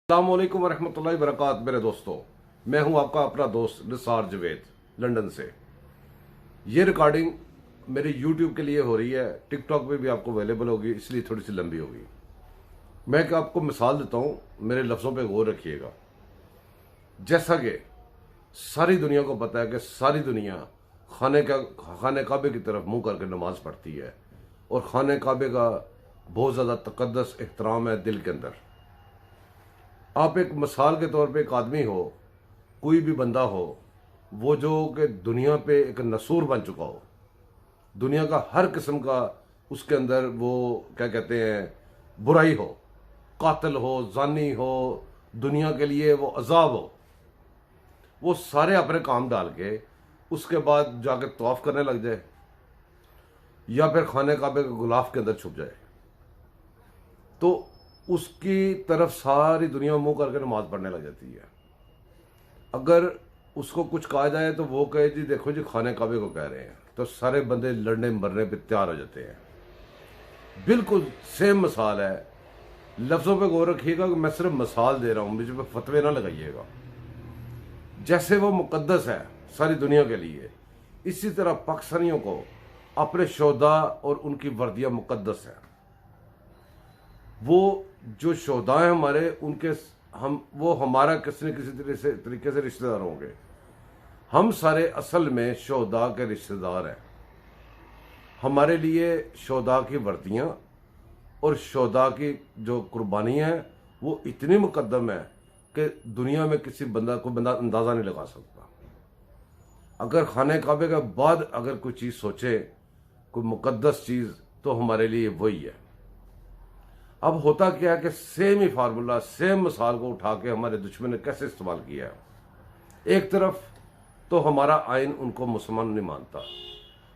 अस्सलाम वालेकुम वरहमतुल्लाहि वबरकात। मेरे दोस्तों, मैं हूं आपका अपना दोस्त निसार जवेद लंदन से। ये रिकॉर्डिंग मेरे यूट्यूब के लिए हो रही है, टिकटॉक पे भी आपको अवेलेबल होगी, इसलिए थोड़ी सी लंबी होगी। मैं क्या आपको मिसाल देता हूं, मेरे लफ्ज़ों पे गौर रखिएगा। जैसा कि सारी दुनिया को पता है कि सारी दुनिया खाने काबे की तरफ मुंह करके नमाज पढ़ती है और खाने काबे का बहुत ज़्यादा तकद्दस एहतराम है दिल के अंदर। आप एक मिसाल के तौर पे एक आदमी हो, कोई भी बंदा हो, वो जो कि दुनिया पे एक नसूर बन चुका हो, दुनिया का हर किस्म का उसके अंदर वो क्या कहते हैं बुराई हो, कातिल हो, जानी हो, दुनिया के लिए वो अजाब हो, वो सारे अपने काम डाल के उसके बाद जाके तवाफ करने लग जाए या फिर खाने काबे के गुलाफ के अंदर छुप जाए, तो उसकी तरफ सारी दुनिया मुंह करके नमाज पढ़ने लग जाती है। अगर उसको कुछ कहा जाए तो वो कहे जी देखो जी खाने काबे को कह रहे हैं, तो सारे बंदे लड़ने मरने पे तैयार हो जाते हैं। बिल्कुल सेम मिसाल है। लफ्ज़ों पे गौर रखिएगा कि मैं सिर्फ मिसाल दे रहा हूँ, मुझे पे फतवे ना लगाइएगा। जैसे वो मुकद्दस है सारी दुनिया के लिए, इसी तरह पाकिस्तानियों को अपने शोहदा और उनकी वर्दियाँ मुकद्दस है। वो जो शोहदा हैं हमारे, उनके वो हमारा किसी न किसी तरीके से रिश्तेदार होंगे। हम सारे असल में शोहदा के रिश्तेदार हैं। हमारे लिए शोहदा की वर्दियाँ और शोहदा की जो कुर्बानियाँ हैं वो इतनी मुकद्दम है कि दुनिया में किसी कोई बंदा अंदाज़ा नहीं लगा सकता। अगर खाने काबे के बाद अगर कोई चीज़ सोचे, कोई मुकद्दस चीज़, तो हमारे लिए वही है। अब होता क्या है कि सेम ही फार्मूला, सेम मिसाल को उठा के हमारे दुश्मन ने कैसे इस्तेमाल किया है। एक तरफ तो हमारा आइन उनको मुसलमान नहीं मानता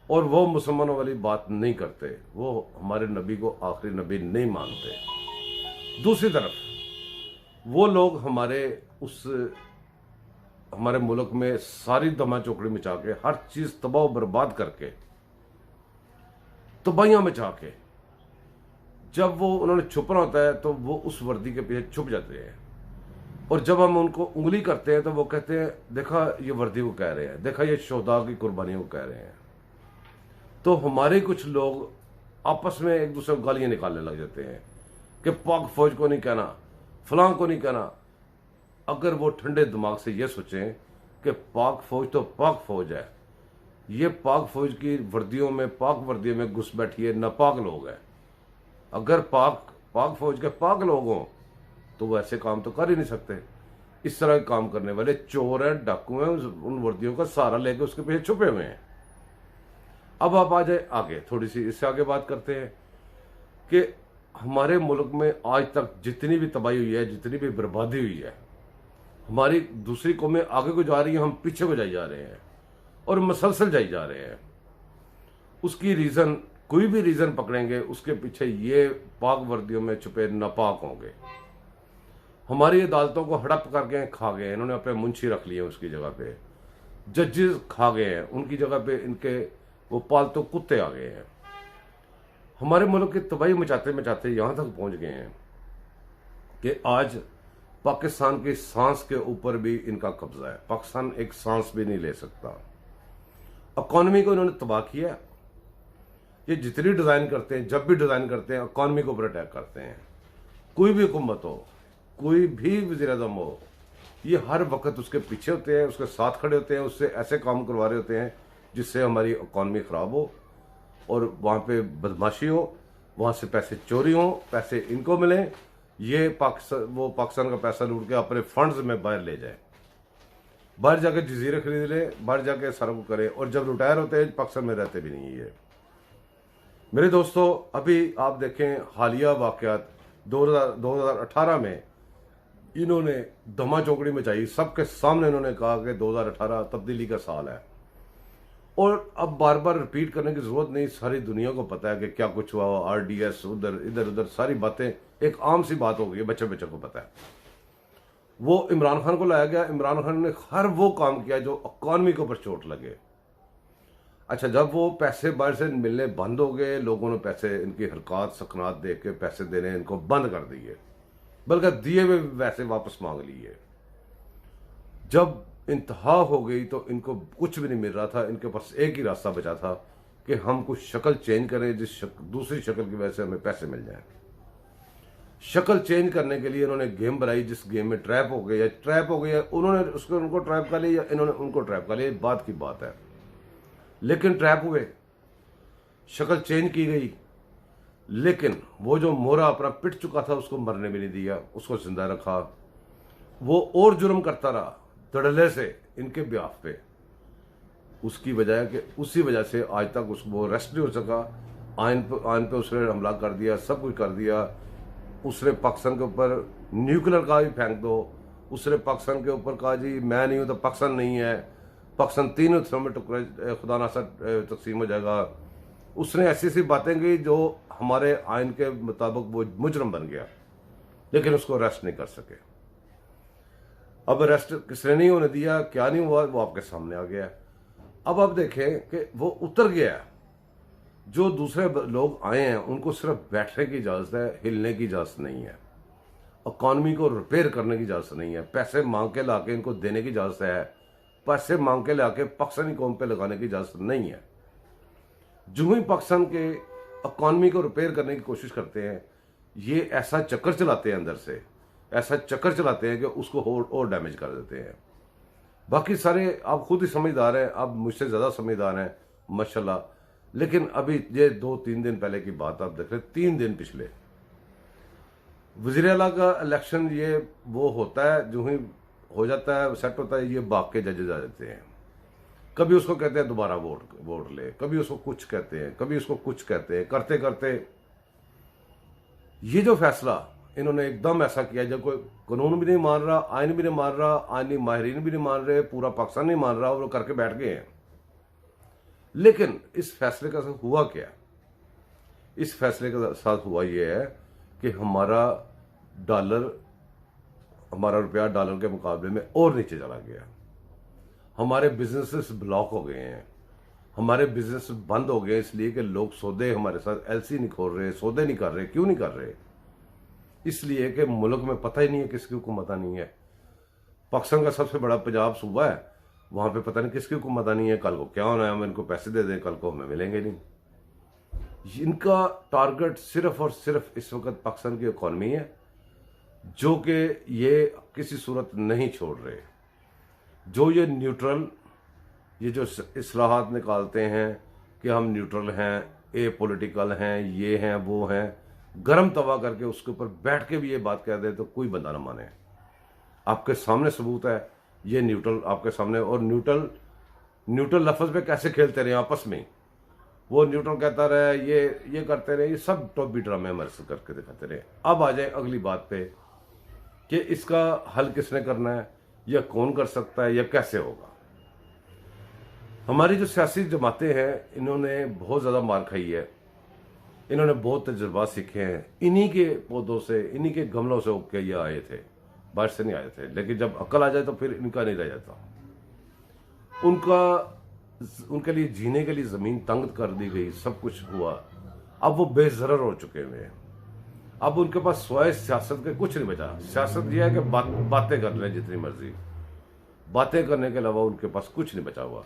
और वो मुसलमानों वाली बात नहीं करते, वो हमारे नबी को आखिरी नबी नहीं मानते। दूसरी तरफ वो लोग हमारे मुल्क में सारी दमा चौकड़ी मचा के, हर चीज़ तबाह बर्बाद करके, तबाहियाँ मचा के, जब वो उन्होंने छुपना होता है तो वो उस वर्दी के पीछे छुप जाते हैं। और जब हम उनको उंगली करते हैं तो वो कहते हैं देखा ये वर्दी को कह रहे हैं, देखा ये शोहदा की कुर्बानियों को कह रहे हैं। तो हमारे कुछ लोग आपस में एक दूसरे को गालियाँ निकालने लग जाते हैं कि पाक फौज को नहीं कहना, फलां को नहीं कहना। अगर वो ठंडे दिमाग से ये सोचें कि पाक फौज तो पाक फौज है, ये पाक फौज की वर्दियों में, पाक वर्दियों में घुस बैठी है नापाक लोग हैं। अगर पाक फौज के पाक लोग हों तो वो ऐसे काम तो कर ही नहीं सकते। इस तरह के काम करने वाले चोर हैं, डाकू हैं, उन वर्दियों का सहारा लेके उसके पीछे छुपे हुए हैं। अब आप आ जाए आगे, थोड़ी सी इससे आगे बात करते हैं कि हमारे मुल्क में आज तक जितनी भी तबाही हुई है, जितनी भी बर्बादी हुई है, हमारी दूसरी कौमें आगे को जा रही हैं, हम पीछे को जाई जा रहे हैं और मसलसल जाई जा रहे हैं। उसकी रीज़न, कोई भी रीज़न पकड़ेंगे उसके पीछे ये पाक वर्दियों में छुपे नापाक होंगे। हमारी अदालतों को हड़प करके खा गए हैं, इन्होंने अपने मुंशी रख लिए उसकी जगह पे, जजेस खा गए हैं, उनकी जगह पे इनके वो पालतू कुत्ते आ गए हैं। हमारे मुल्क की तबाही मचाते मचाते यहाँ तक पहुँच गए हैं कि आज पाकिस्तान की सांस के ऊपर भी इनका कब्जा है। पाकिस्तान एक सांस भी नहीं ले सकता। इकॉनमी को इन्होंने तबाह किया। ये जितनी डिज़ाइन करते हैं, जब भी डिज़ाइन करते हैं, इकॉनमी को ऊपर अटैक करते हैं। कोई भी हुकूमत हो, कोई भी वज़ीर-ए-आज़म हो, ये हर वक्त उसके पीछे होते हैं, उसके साथ खड़े होते हैं, उससे ऐसे काम करवा रहे होते हैं जिससे हमारी इकॉनमी ख़राब हो और वहाँ पे बदमाशी हो, वहाँ से पैसे चोरी हो, पैसे इनको मिलें, ये पाकिस्तान का पैसा लूट के अपने फंड्स में बाहर ले जाए, बाहर जाके जजीरे खरीद ले, बाहर जाके सारा को करे, और जब रिटायर होते हैं पाकिस्तान में रहते भी नहीं। ये मेरे दोस्तों, अभी आप देखें हालिया वाक़यात 2018 में इन्होंने धमा चौकड़ी मचाई, सबके सामने इन्होंने कहा कि 2018 तब्दीली का साल है। और अब बार बार रिपीट करने की ज़रूरत नहीं, सारी दुनिया को पता है कि क्या कुछ हुआ। RDS इधर उधर सारी बातें एक आम सी बात हो गई है, बच्चे बच्चे को पता है। वो इमरान खान को लाया गया, इमरान खान ने हर वो काम किया जो इकॉनमी के ऊपर चोट लगे। अच्छा, जब वो पैसे बाहर से मिलने बंद हो गए, लोगों ने पैसे, इनकी हरकत सकनात देख के पैसे देने इनको बंद कर दिए। बल्कि दिए हुए वैसे वापस मांग लिए। जब इंतहा हो गई तो इनको कुछ भी नहीं मिल रहा था, इनके पास एक ही रास्ता बचा था कि हम कुछ शक्ल चेंज करें, दूसरी शक्ल की वजह से हमें पैसे मिल जाएं। शक्ल चेंज करने के लिए इन्होंने गेम बनाई, जिस गेम में ट्रैप हो गया, उन्होंने उसको उनको ट्रैप कर लिया या इन्होंने उनको ट्रैप कर लिया, बात की बात है। लेकिन ट्रैप हुए, शक्ल चेंज की गई, लेकिन वो जो मोरा अपना पिट चुका था उसको मरने भी नहीं दिया, उसको जिंदा रखा। वो और जुर्म करता रहा धड़ल्ले से इनके ब्याह पे। उसकी वजह कि उसी वजह से आज तक उसको वो अरेस्ट नहीं हो सका। आइन पे उसने हमला कर दिया, सब कुछ कर दिया। उसने पाकिस्तान के ऊपर न्यूक्लियर का भी फेंक दो। उसने पाकिस्तान के ऊपर कहा जी मैं नहीं हूं तो पाकिस्तान नहीं है, पाकिस्तान 3 हिस्सों में टुकड़े खुदा ना तकसीम हो जाएगा। उसने ऐसी ऐसी बातें की जो हमारे आइन के मुताबिक वो मुजरम बन गया, लेकिन उसको अरेस्ट नहीं कर सके। अब अरेस्ट किसने नहीं होने दिया, क्या नहीं हुआ, वो आपके सामने आ गया। अब आप देखें कि वो उतर गया। जो दूसरे लोग आए हैं उनको सिर्फ बैठने की इजाजत है, हिलने की इजाजत नहीं है। इकॉनमी को रिपेयर करने की इजाजत नहीं है। पैसे मांग के लाके इनको देने की इजाजत है, पैसे मांग के लाके पाकिस्तानी कौम पे लगाने की इजाजत नहीं है। जो ही पाकिस्तान के इकॉनमी को रिपेयर करने की कोशिश करते हैं, ये ऐसा चक्कर चलाते हैं, अंदर से ऐसा चक्कर चलाते हैं कि उसको और डैमेज कर देते हैं। बाकी सारे आप खुद ही समझदार हैं, आप मुझसे ज़्यादा समझदार हैं माशाल्लाह। लेकिन अभी ये 2-3 दिन पहले की बात आप देख रहे, 3 दिन पिछले वज़ीर आला का इलेक्शन, ये वो होता है, जो ही हो जाता है सेट होता है, ये भाग के जजेज आ जाते हैं। कभी उसको कहते हैं दोबारा वोट ले, कभी उसको कुछ कहते हैं, कभी उसको कुछ कहते हैं। करते करते ये जो फैसला इन्होंने एकदम ऐसा किया जब कोई कानून भी नहीं मान रहा, आइन भी नहीं मान रहा, आइनी माहिरीन भी नहीं मान रहे, पूरा पाकिस्तान नहीं मान रहा, वो करके बैठ गए हैं। लेकिन इस फैसले का साथ हुआ क्या? इस फैसले के साथ हुआ ये है कि हमारा रुपया डॉलर के मुकाबले में और नीचे चला गया। हमारे बिजनेसेस ब्लॉक हो गए हैं, हमारे बिजनेस बंद हो गए, इसलिए कि लोग सौदे हमारे साथ एलसी नहीं खोल रहे, सौदे नहीं कर रहे। क्यों नहीं कर रहे? इसलिए कि मुल्क में पता ही नहीं है किसकी हुकूमत नहीं है। पाकिस्तान का सबसे बड़ा पंजाब सूबा है, वहां पे पता नहीं किसकी हुकूमत नहीं है, कल को क्या होना है, हम इनको पैसे दे दें, कल को हमें मिलेंगे नहीं। इनका टारगेट सिर्फ और सिर्फ इस वक्त पाकिस्तान की इकॉनमी है, जो कि ये किसी सूरत नहीं छोड़ रहे। जो ये न्यूट्रल, ये जो इस्लाहात निकालते हैं कि हम न्यूट्रल हैं, ए पॉलिटिकल हैं, ये हैं वो हैं, गरम तवा करके उसके ऊपर बैठ के भी ये बात कह दे तो कोई बंदा ना माने। आपके सामने सबूत है, ये न्यूट्रल आपके सामने। और न्यूट्रल लफ्ज पे कैसे खेलते रहे आपस में, वो न्यूट्रल कहता रहे, ये करते रहे, ये सब टॉपी ड्रामे हमारे से करके दिखाते रहे। अब आ जाए अगली बात पे कि इसका हल किसने करना है, या कौन कर सकता है, या कैसे होगा। हमारी जो सियासी जमातें हैं, इन्होंने बहुत ज़्यादा मार खाई है, इन्होंने बहुत तजुर्बा सीखे हैं। इन्हीं के पौधों से, इन्हीं के गमलों से उग के ये आए थे, बाहर से नहीं आए थे। लेकिन जब अकल आ जाए तो फिर इनका नहीं रह जाता। उनके लिए जीने के लिए ज़मीन तंग कर दी गई, सब कुछ हुआ। अब वो बेज़रर हो चुके हुए हैं। अब उनके पास स्वयं सियासत के कुछ नहीं बचा। सियासत यह है कि बातें कर लें जितनी मर्जी, बातें करने के अलावा उनके पास कुछ नहीं बचा हुआ।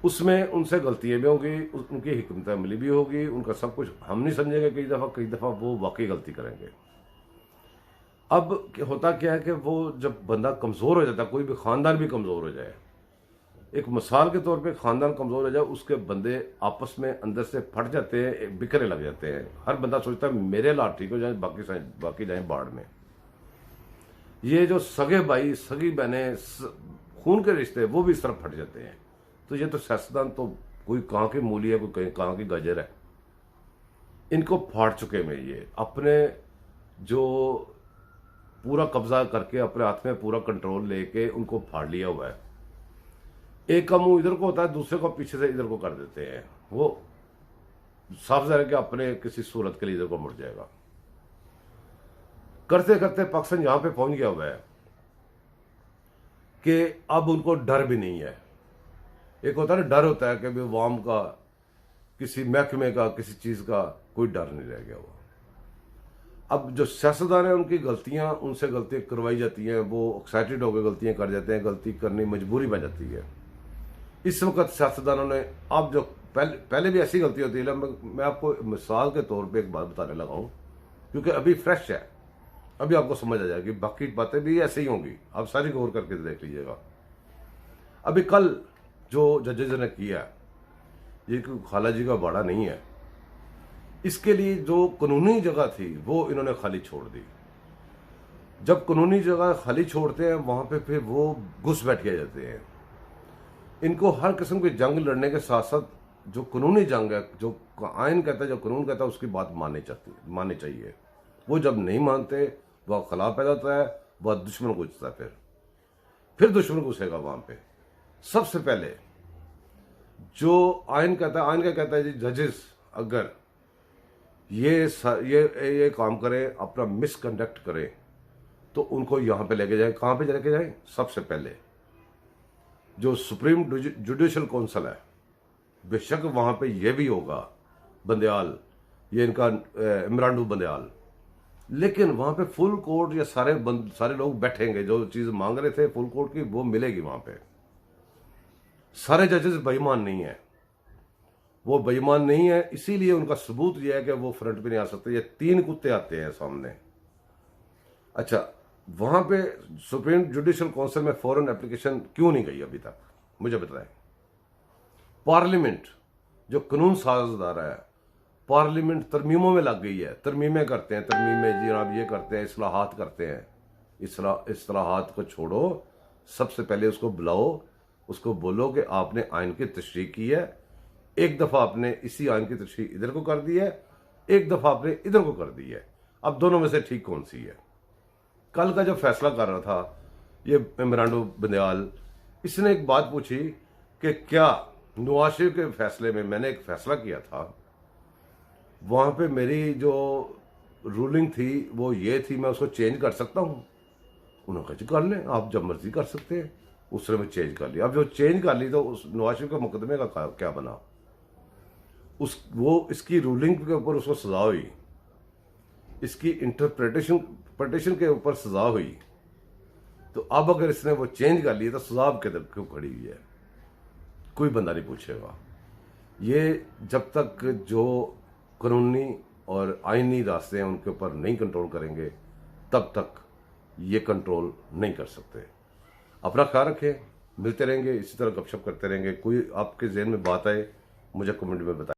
उसमें उनसे गलतियां भी होंगी, उनकी हिकमत अमली भी होगी, उनका सब कुछ हम नहीं समझेंगे। कई दफ़ा वो वाकई गलती करेंगे। अब होता क्या है कि वो जब बंदा कमज़ोर हो जाता है, कोई भी ख़ानदान भी कमज़ोर हो जाए, एक मिसाल के तौर पे ख़ानदान कमज़ोर हो जाए, उसके बंदे आपस में अंदर से फट जाते हैं, बिखरने लग जाते हैं। हर बंदा सोचता है मेरे हालात ठीक हो जाए, बाकी जाए बाढ़ में। ये जो सगे भाई, सगी बहनें, खून के रिश्ते, वो भी इस तरफ फट जाते हैं। तो ये तो सियासतदान तो कोई कहाँ की मूली है, कोई कहाँ की गाजर है। इनको फाड़ चुके हैं ये, अपने जो पूरा कब्जा करके अपने हाथ में पूरा कंट्रोल लेके उनको फाड़ लिया हुआ है। एक का मुंह इधर को होता है, दूसरे को पीछे से इधर को कर देते हैं। वो साफ ज़ाहिर है कि अपने किसी सूरत के लिए इधर को मुड़ जाएगा। करते करते पाकिस्तान यहां पे पहुंच गया हुआ है कि अब उनको डर भी नहीं है। एक होता है ना, डर होता है कि अवाम का, किसी महकमे का, किसी चीज का कोई डर नहीं रह गया हुआ। अब जो सियासतदान हैं उनकी गलतियां, उनसे गलतियां करवाई जाती हैं, वो एक्साइटेड होकर गलतियां कर जाते हैं, गलती करनी मजबूरी बन जाती है। इस वक्त सियासतदानों ने, अब जो पहले भी ऐसी गलती होती है, मैं आपको मिसाल के तौर पे एक बात बताने लगा हूं, क्योंकि अभी फ्रेश है, अभी आपको समझ आ जाएगी, बाकी बातें भी ऐसे ही होंगी, आप सारी गौर करके देख लीजिएगा। अभी कल जो जजेज ने किया, ये कोई खाला जी का बाड़ा नहीं है, इसके लिए जो कानूनी जगह थी वो इन्होंने खाली छोड़ दी। जब कानूनी जगह खाली छोड़ते हैं वहां पे फिर वो घुस बैठ के जाते हैं। इनको हर किस्म की जंग लड़ने के साथ साथ जो कानूनी जंग है, जो आइन कहता है, जो कानून कहता है, उसकी बात माननी चाहिए। वो जब नहीं मानते, वह खिलाफ पैदा होता है, वह दुश्मन घुसता है, फिर दुश्मन घुसेगा वहां पे। सबसे पहले जो आइन कहता है, आइन क्या कहता है जी, जजेस अगर ये काम करें, अपना मिसकंडक्ट करें, तो उनको यहां पे लेके जाए। कहां पे लेके जाए? सबसे पहले जो सुप्रीम जुडिशियल काउंसिल है, बेशक वहां पे ये भी होगा बंदयाल, ये इनका इमरान बंदयाल, लेकिन वहां पे फुल कोर्ट या सारे लोग बैठेंगे। जो चीज मांग रहे थे फुल कोर्ट की, वो मिलेगी वहां पे। सारे जजेस बेईमान नहीं है, वो बेईमान नहीं है, इसीलिए उनका सबूत यह है कि वो फ्रंट पे नहीं आ सकते। ये 3 कुत्ते आते हैं सामने। अच्छा, वहां पे सुप्रीम जुडिशियल काउंसिल में फॉरेन एप्लीकेशन क्यों नहीं गई अभी तक, मुझे बताएं। पार्लियामेंट जो कानून साज अदारा है, पार्लियामेंट तरमीमों में लग गई है, तरमीमें करते हैं, तरमीमें जनाब ये करते हैं, इस्लाहात करते हैं। इस्लाहात को छोड़ो, सबसे पहले उसको बुलाओ, उसको बोलो कि आपने आइन की तशरीह की है, एक दफा आपने इसी आइन की तशरीह इधर को कर दी है, एक दफा आपने इधर को कर दी है, अब दोनों में से ठीक कौन सी है? कल का जो फैसला कर रहा था ये इमरान बंदयाल, इसने एक बात पूछी कि क्या नवाज शरीफ के फैसले में, मैंने एक फैसला किया था, वहां पे मेरी जो रूलिंग थी वो ये थी, मैं उसको चेंज कर सकता हूं? उन्होंने कहा जी कर लें, आप जब मर्जी कर सकते हैं। उसने मैं चेंज कर लिया। अब जो चेंज कर ली तो उस नवाज शरीफ के मुकदमे का क्या बना? वो इसकी रूलिंग के ऊपर उसको सजा हुई, इसकी इंटरप्रिटेशन के ऊपर सजा हुई। तो अब अगर इसने वो चेंज कर ली तो सजा क्यों खड़ी हुई है? कोई बंदा नहीं पूछेगा। ये जब तक जो कानूनी और आईनी रास्ते हैं उनके ऊपर नहीं कंट्रोल करेंगे, तब तक ये कंट्रोल नहीं कर सकते। अपना ख्याल रखें, मिलते रहेंगे, इसी तरह गपशप करते रहेंगे। कोई आपके जहन में बात आए मुझे कमेंट में बताएं।